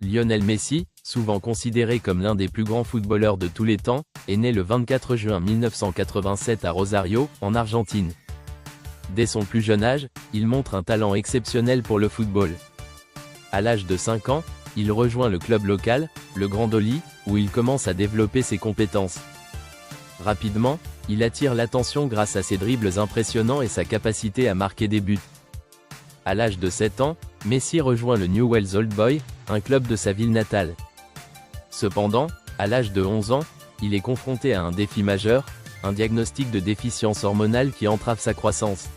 Lionel Messi, souvent considéré comme l'un des plus grands footballeurs de tous les temps, est né le 24 juin 1987 à Rosario, en Argentine. Dès son plus jeune âge, il montre un talent exceptionnel pour le football. À l'âge de 5 ans, il rejoint le club local, le Grandoli, où il commence à développer ses compétences. Rapidement, il attire l'attention grâce à ses dribbles impressionnants et sa capacité à marquer des buts. À l'âge de 7 ans, Messi rejoint le Newell's Old Boys, un club de sa ville natale. Cependant, à l'âge de 11 ans, il est confronté à un défi majeur, un diagnostic de déficience hormonale qui entrave sa croissance.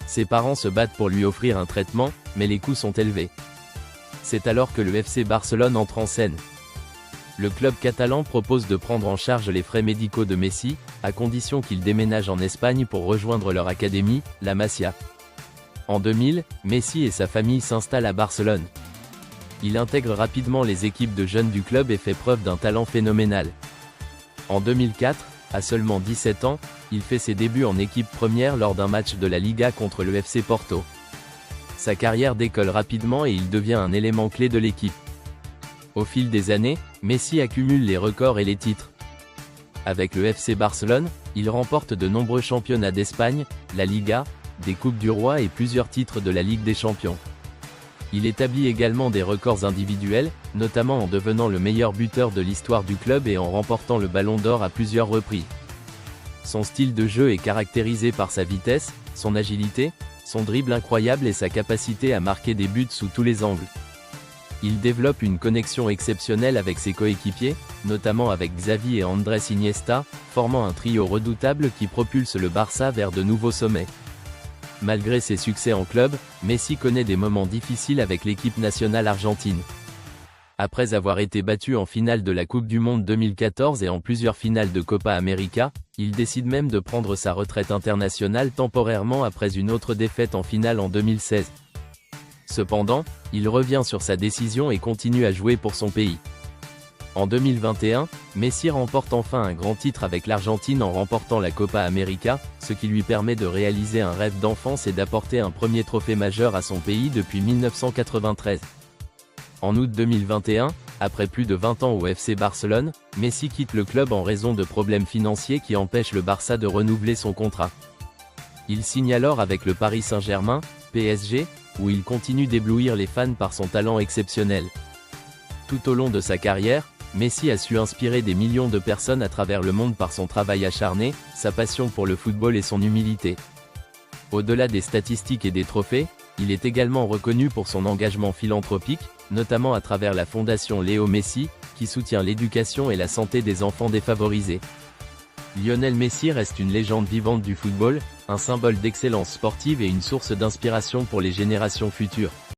Ses parents se battent pour lui offrir un traitement, mais les coûts sont élevés. C'est alors que le FC Barcelone entre en scène. Le club catalan propose de prendre en charge les frais médicaux de Messi, à condition qu'il déménage en Espagne pour rejoindre leur académie, la Masia. En 2000, Messi et sa famille s'installent à Barcelone. Il intègre rapidement les équipes de jeunes du club et fait preuve d'un talent phénoménal. En 2004, à seulement 17 ans, il fait ses débuts en équipe première lors d'un match de la Liga contre le FC Porto. Sa carrière décolle rapidement et il devient un élément clé de l'équipe. Au fil des années, Messi accumule les records et les titres. Avec le FC Barcelone, il remporte de nombreux championnats d'Espagne, la Liga, des Coupes du Roi et plusieurs titres de la Ligue des Champions. Il établit également des records individuels, notamment en devenant le meilleur buteur de l'histoire du club et en remportant le Ballon d'Or à plusieurs reprises. Son style de jeu est caractérisé par sa vitesse, son agilité, son dribble incroyable et sa capacité à marquer des buts sous tous les angles. Il développe une connexion exceptionnelle avec ses coéquipiers, notamment avec Xavi et Andrés Iniesta, formant un trio redoutable qui propulse le Barça vers de nouveaux sommets. Malgré ses succès en club, Messi connaît des moments difficiles avec l'équipe nationale argentine. Après avoir été battu en finale de la Coupe du Monde 2014 et en plusieurs finales de Copa América, il décide même de prendre sa retraite internationale temporairement après une autre défaite en finale en 2016. Cependant, il revient sur sa décision et continue à jouer pour son pays. En 2021, Messi remporte enfin un grand titre avec l'Argentine en remportant la Copa América, ce qui lui permet de réaliser un rêve d'enfance et d'apporter un premier trophée majeur à son pays depuis 1993. En août 2021, après plus de 20 ans au FC Barcelone, Messi quitte le club en raison de problèmes financiers qui empêchent le Barça de renouveler son contrat. Il signe alors avec le Paris Saint-Germain, PSG, où il continue d'éblouir les fans par son talent exceptionnel. Tout au long de sa carrière, Messi a su inspirer des millions de personnes à travers le monde par son travail acharné, sa passion pour le football et son humilité. Au-delà des statistiques et des trophées, il est également reconnu pour son engagement philanthropique, notamment à travers la fondation Léo Messi, qui soutient l'éducation et la santé des enfants défavorisés. Lionel Messi reste une légende vivante du football, un symbole d'excellence sportive et une source d'inspiration pour les générations futures.